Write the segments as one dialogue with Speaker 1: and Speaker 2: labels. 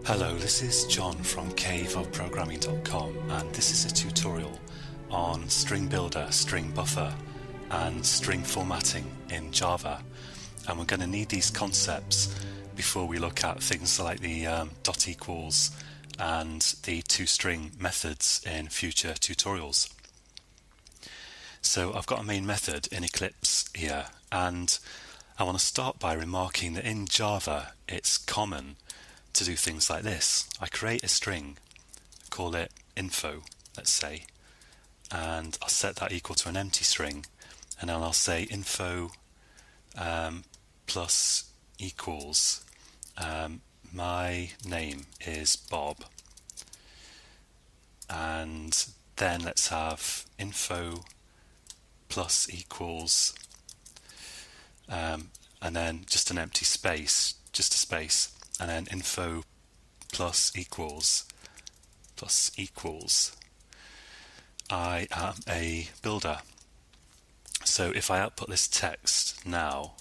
Speaker 1: Hello, this is John from caveofprogramming.com, and this is a tutorial on StringBuilder, StringBuffer and string formatting in Java. And we're going to need these concepts before we look at things like the dot equals and the toString methods in future tutorials. So I've got a main method in Eclipse here, and I want to start by remarking that in Java it's common to do things like this. I create a string, call it info, let's say, and I'll set that equal to an empty string, and then I'll say info plus equals my name is Bob, and then let's have info plus equals and then just an empty space, just a space, and then info plus equals I am a builder. So if I output this text now,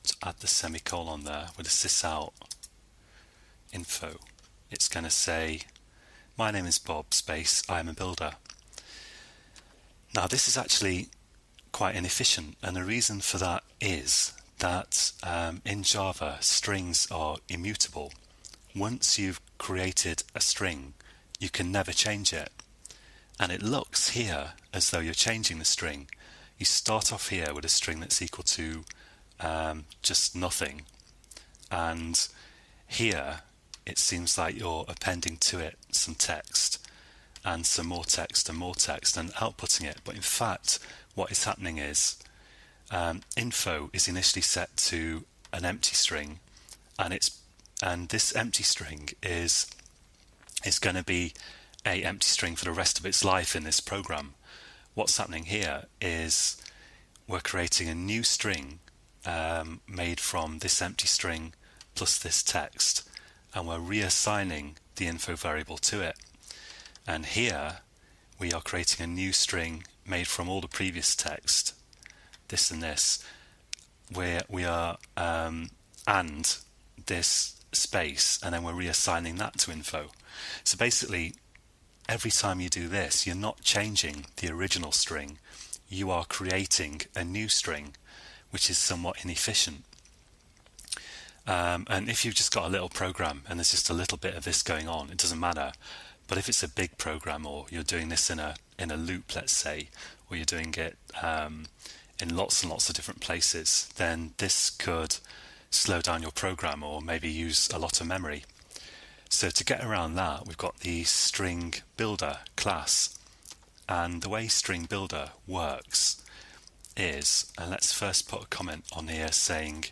Speaker 1: to add the semicolon there with a sysout info, it's going to say my name is Bob space I am a builder. Now this is actually quite inefficient, and the reason for that is that in Java strings are immutable. Once you've created a string, you can never change it, and it looks here as though you're changing the string. You start off here with a string that's equal to just nothing, and here it seems like you're appending to it some text and some more text and more text and outputting it, but in fact what is happening is info is initially set to an empty string, and this empty string is going to be a empty string for the rest of its life in this program. What's happening here is we're creating a new string made from this empty string plus this text, and we're reassigning the info variable to it. And here we are creating a new string made from all the previous text, this and this, where we are and this space, and then we're reassigning that to info. So basically every time you do this, you're not changing the original string, you are creating a new string, which is somewhat inefficient. And if you've just got a little program and there's just a little bit of this going on, it doesn't matter. But if it's a big program, or you're doing this in a loop, let's say, or you're doing it in lots and lots of different places, then this could slow down your program or maybe use a lot of memory. So to get around that, we've got the StringBuilder class, and the way StringBuilder works is, and let's first put a comment on here saying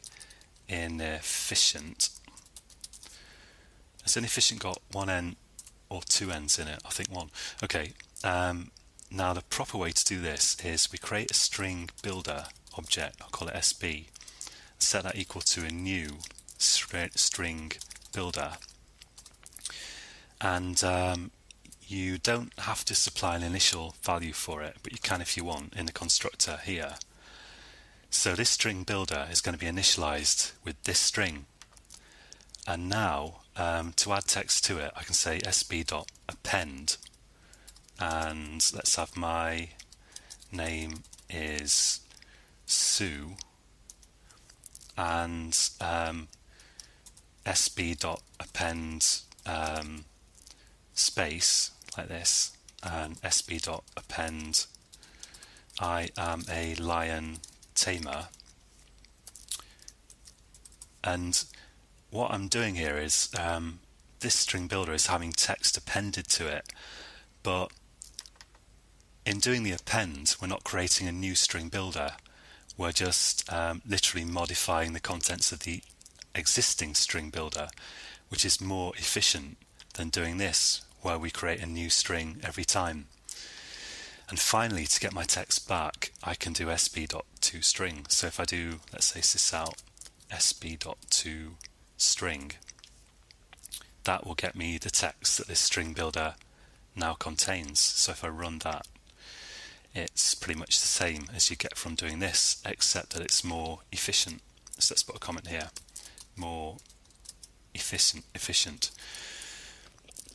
Speaker 1: inefficient. Has inefficient got one N or two N's in it? I think one. Okay. Now the proper way to do this is we create a StringBuilder object, I'll call it SB, set that equal to a new StringBuilder, and you don't have to supply an initial value for it, but you can if you want in the constructor here. So this StringBuilder is going to be initialized with this string, and now to add text to it I can say sb.append, and let's have my name is Sue, and sb.append space like this, and sb.append I am a lion tamer. And what I'm doing here is this StringBuilder is having text appended to it, but in doing the append we're not creating a new StringBuilder, we're just literally modifying the contents of the existing StringBuilder, which is more efficient than doing this where we create a new string every time. And finally, to get my text back, I can do sb.toString. So if I do, let's say sysout sb.toString, that will get me the text that this StringBuilder now contains. So if I run that, it's pretty much the same as you get from doing this, except that it's more efficient. So let's put a comment here, more efficient.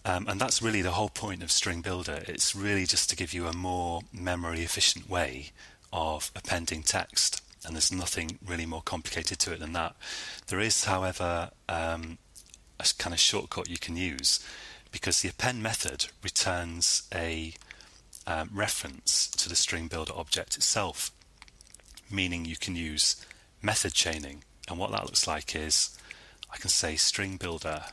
Speaker 1: And that's really the whole point of StringBuilder. It's really just to give you a more memory efficient way of appending text, and there's nothing really more complicated to it than that. There is, however, a kind of shortcut you can use, because the append method returns a reference to the StringBuilder object itself, meaning you can use method chaining. And what that looks like is I can say StringBuilder,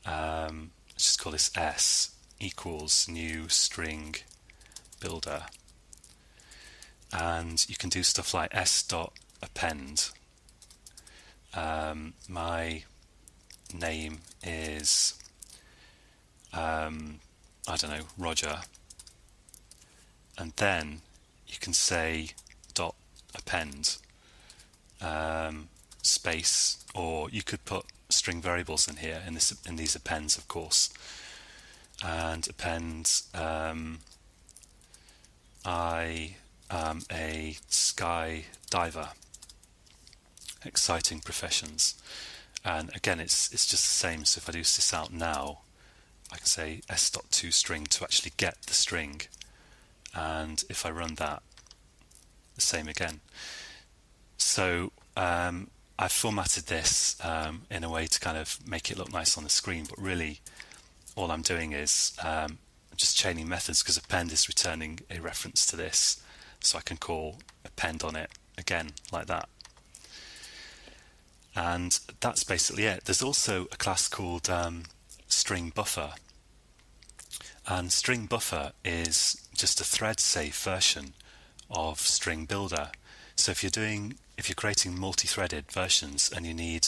Speaker 1: let's just call this S equals new string builder, and you can do stuff like s.append. My name is I don't know, Roger, and then you can say dot append space, or you could put string variables in here in these appends, of course, and append I am a skydiver, exciting professions. And again, it's just the same. So if I do sys out now, I can say s.toString to actually get the string, and if I run that, the same again. So I've formatted this in a way to kind of make it look nice on the screen, but really all I'm doing is just chaining methods, because append is returning a reference to this, so I can call append on it again like that. And that's basically it. There's also a class called StringBuffer, and StringBuffer is just a thread safe version of StringBuilder. So if you're creating multi-threaded versions and you need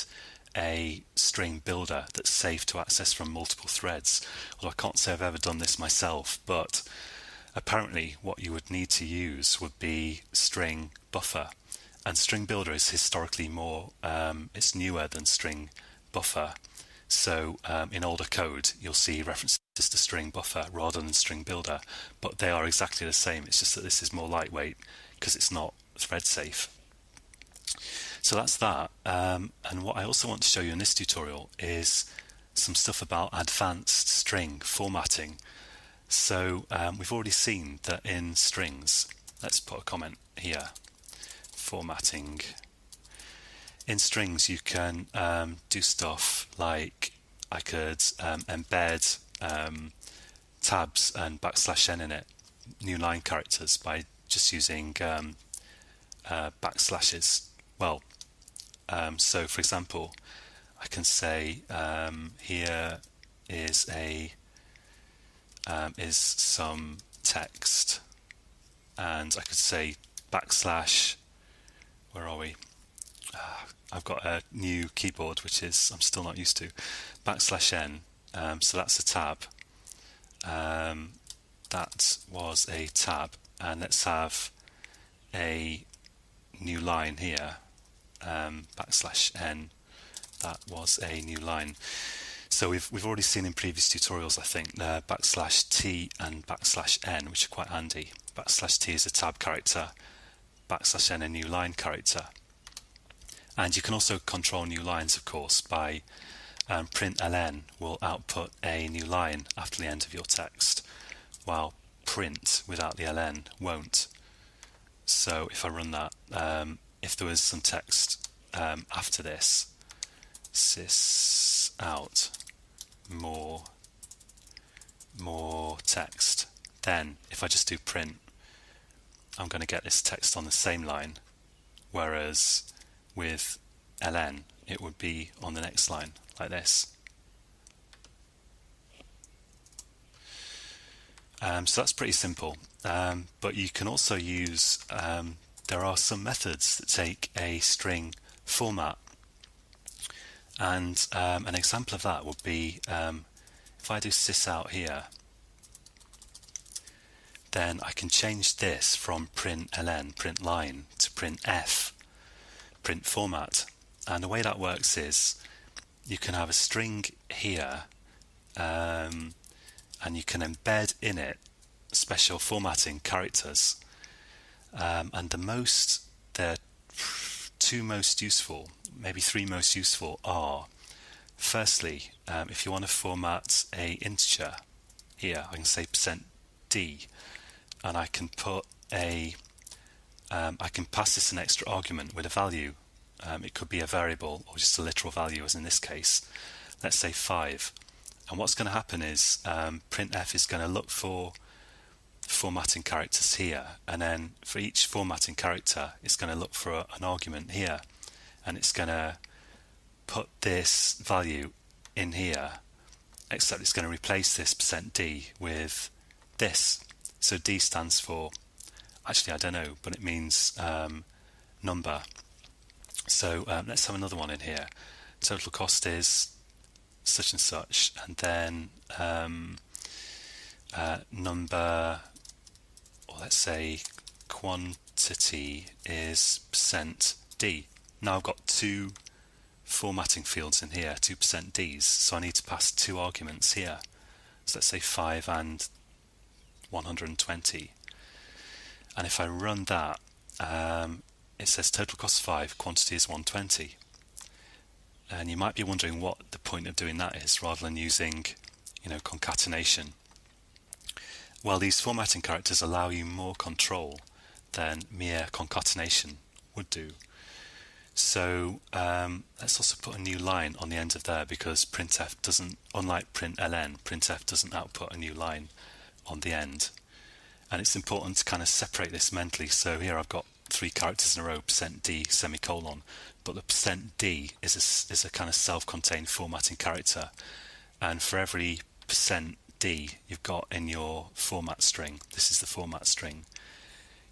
Speaker 1: a string builder that's safe to access from multiple threads, well, I can't say I've ever done this myself, but apparently what you would need to use would be StringBuffer. And StringBuilder is historically more, it's newer than StringBuffer. So in older code, you'll see references to StringBuffer rather than StringBuilder, but they are exactly the same. It's just that this is more lightweight because it's not thread safe. So that's that. And what I also want to show you in this tutorial is some stuff about advanced string formatting. So we've already seen that in strings, let's put a comment here, formatting. In strings you can do stuff like I could embed tabs and \n in it, new line characters, by just using backslashes. Well, so for example, I can say here is some text, and I could say backslash, where are we? I've got a new keyboard which is I'm still not used to, \n, so that's a tab. That was a tab, and let's have a new line here, \n, that was a new line. So we've already seen in previous tutorials, I think, \t and \n, which are quite handy. \t is a tab character, \n a new line character. And you can also control new lines, of course, by println will output a new line after the end of your text, while print without the ln won't. So if I run that, if there was some text after this, sys out more text, then if I just do print, I'm going to get this text on the same line, whereas with ln it would be on the next line like this. So that's pretty simple, but you can also use, there are some methods that take a string format, and an example of that would be if I do sys out here, then I can change this from println, print line, to printf, print format. And the way that works is you can have a string here, and you can embed in it special formatting characters, and the two most useful, maybe three most useful, are Firstly, if you want to format a integer here, I can say %d, and I can put I can pass this an extra argument with a value. It could be a variable or just a literal value, as in this case. Let's say 5. And what's going to happen is printf is going to look for formatting characters here, and then for each formatting character it's going to look for an argument here, and it's going to put this value in here, except it's going to replace this %d with this. So d stands for, actually I don't know, but it means number. So let's have another one in here. Total cost is such and such, and then number, or let's say quantity is %d. Now I've got two formatting fields in here, 2%ds, so I need to pass two arguments here. So let's say 5 and 120. And if I run that, it says total cost 5, quantity is 120. And you might be wondering what the point of doing that is, rather than using, concatenation. Well, these formatting characters allow you more control than mere concatenation would do. So let's also put a new line on the end of there, because printf doesn't, unlike println, printf doesn't output a new line on the end. And it's important to kind of separate this mentally. So here I've got 3 characters in a row, %d, semicolon, but the %d is a kind of self-contained formatting character, and for every %d you've got in your format string, this is the format string,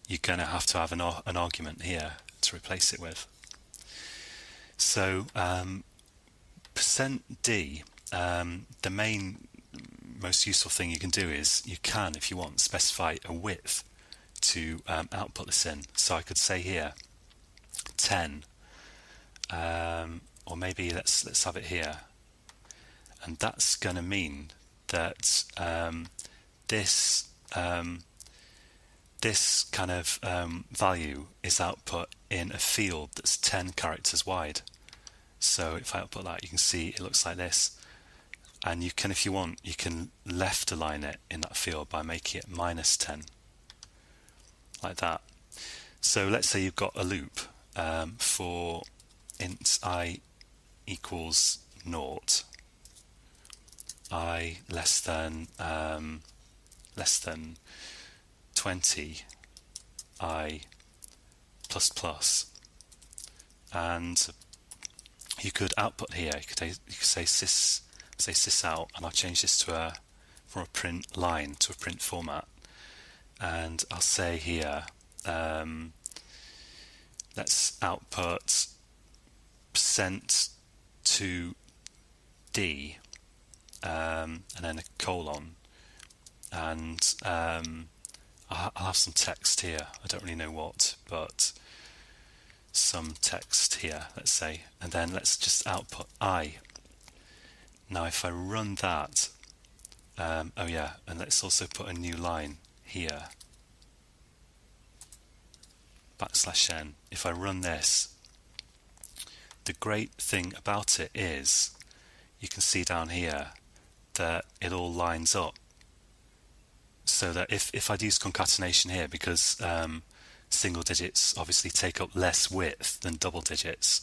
Speaker 1: you're going to have an argument here to replace it with. So %d, the most useful thing you can do is you can, if you want, specify a width to output this in. So I could say here 10, or maybe let's have it here, and that's going to mean that this kind of value is output in a field that's 10 characters wide. So if I output that, you can see it looks like this. And you can, if you want, you can left align it in that field by making it -10, like that. So let's say you've got a loop for int I equals 0, I less than 20, I plus, and you could output here. You could say sys out, and I'll change this to from a print line to a print format, and I'll say here let's output %2d and then a colon, and I'll have some text here. I don't really know what, but some text here, let's say, and then let's just output I. Now if I run that, oh yeah, and let's also put a new line here, \n. If I run this, the great thing about it is you can see down here that it all lines up, so that if I'd use concatenation here, because single digits obviously take up less width than double digits,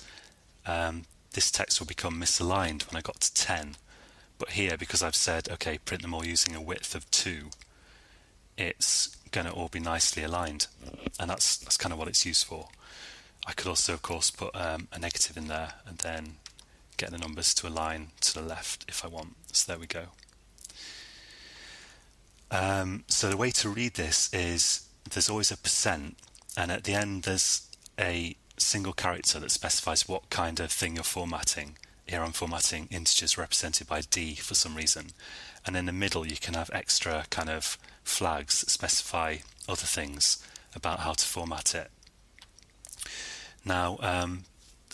Speaker 1: this text will become misaligned when I got to 10. But here, because I've said, okay, print them all using a width of 2, it's going to all be nicely aligned, and that's kind of what it's used for. I could also, of course, put a negative in there and then get the numbers to align to the left if I want. So there we go. So the way to read this is there's always a %, and at the end there's a single character that specifies what kind of thing you're formatting. Here I'm formatting integers represented by D for some reason, and in the middle you can have extra kind of flags that specify other things about how to format it. Now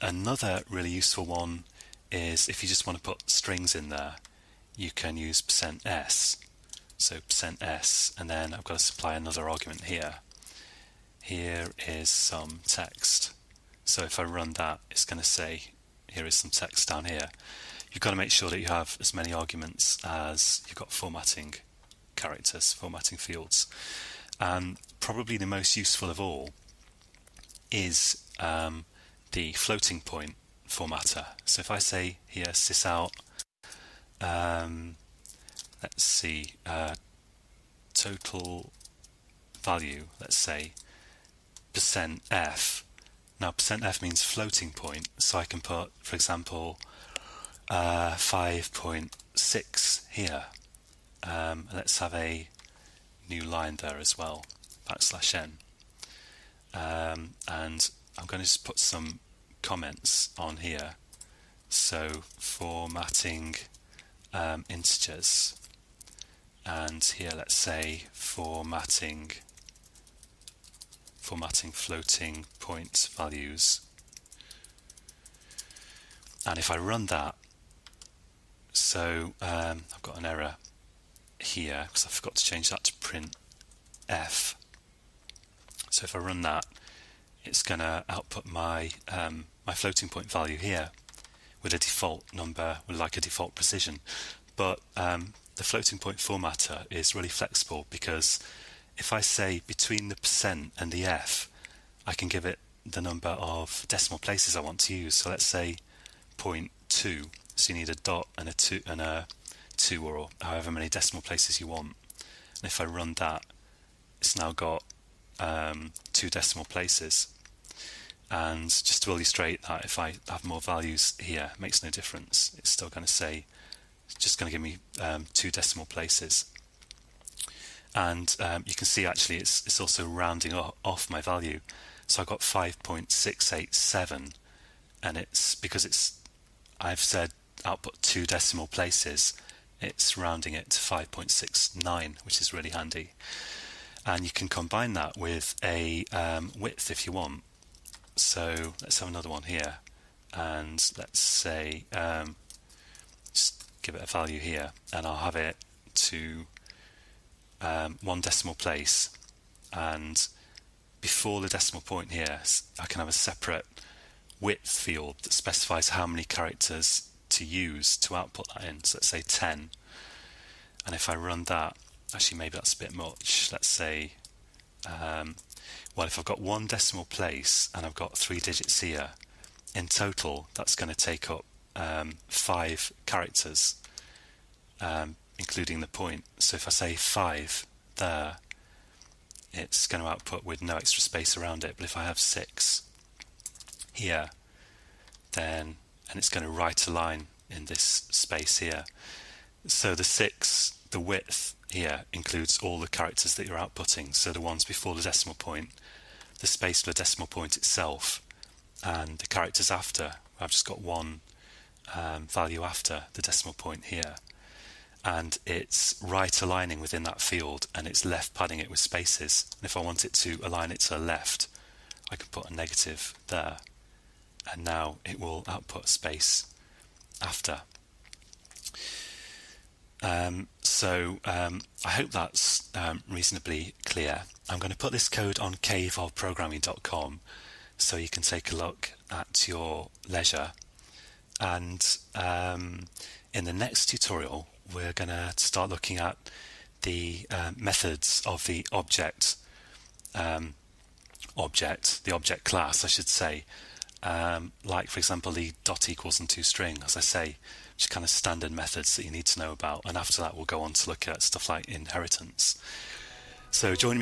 Speaker 1: another really useful one is if you just want to put strings in there, you can use %s. So %s, and then I've got to supply another argument here. Here is some text. So if I run that, it's going to say here is some text down here. you've got to make sure that you have as many arguments as you've got formatting characters, formatting fields. And probably the most useful of all is the floating point formatter. So if I say here sysout, let's see, total value, let's say %f. Now %f means floating point, so I can put, for example, 5.6 here. Let's have a new line there as well, \n. And I'm going to just put some comments on here. So formatting integers, and here let's say formatting floating point values. And if I run that, so I've got an error here because I forgot to change that to printf. So if I run that, it's going to output my my floating point value here with a default number, with like a default precision. But the floating point formatter is really flexible, because if I say between the % and the f, I can give it the number of decimal places I want to use. So let's say 0.2. So you need a dot and a 2 and a 2, or however many decimal places you want. And if I run that, it's now got 2 decimal places. And just to illustrate that, if I have more values here, it makes no difference. It's still going to say, it's just going to give me 2 decimal places. And you can see actually it's also rounding off my value. So I've got 5.687, and it's because I've said output 2 decimal places, it's rounding it to 5.69, which is really handy. And you can combine that with a width if you want. So let's have another one here, and let's say just give it a value here, and I'll have it to 1 decimal place, and before the decimal point here I can have a separate width field that specifies how many characters to use to output that in. So let's say 10, and if I run that, actually maybe that's a bit much, let's say well, if I've got 1 decimal place and I've got 3 digits here, in total that's going to take up 5 characters, including the point. So if I say 5 there, it's going to output with no extra space around it. But if I have 6 here, then, and it's going to write a line in this space here. So the 6, the width here includes all the characters that you're outputting. So the ones before the decimal point, the space for the decimal point itself, and the characters after. I've just got 1 value after the decimal point here. And it's right aligning within that field, and it's left padding it with spaces. And if I want it to align it to the left, I can put a negative there, and now it will output a space after. I hope that's reasonably clear. I'm going to put this code on caveofprogramming.com so you can take a look at your leisure. And in the next tutorial, we're going to start looking at the methods of the object class, I should say. Like, for example, the dot equals and toString, as I say, which are kind of standard methods that you need to know about. And after that, we'll go on to look at stuff like inheritance. So join me.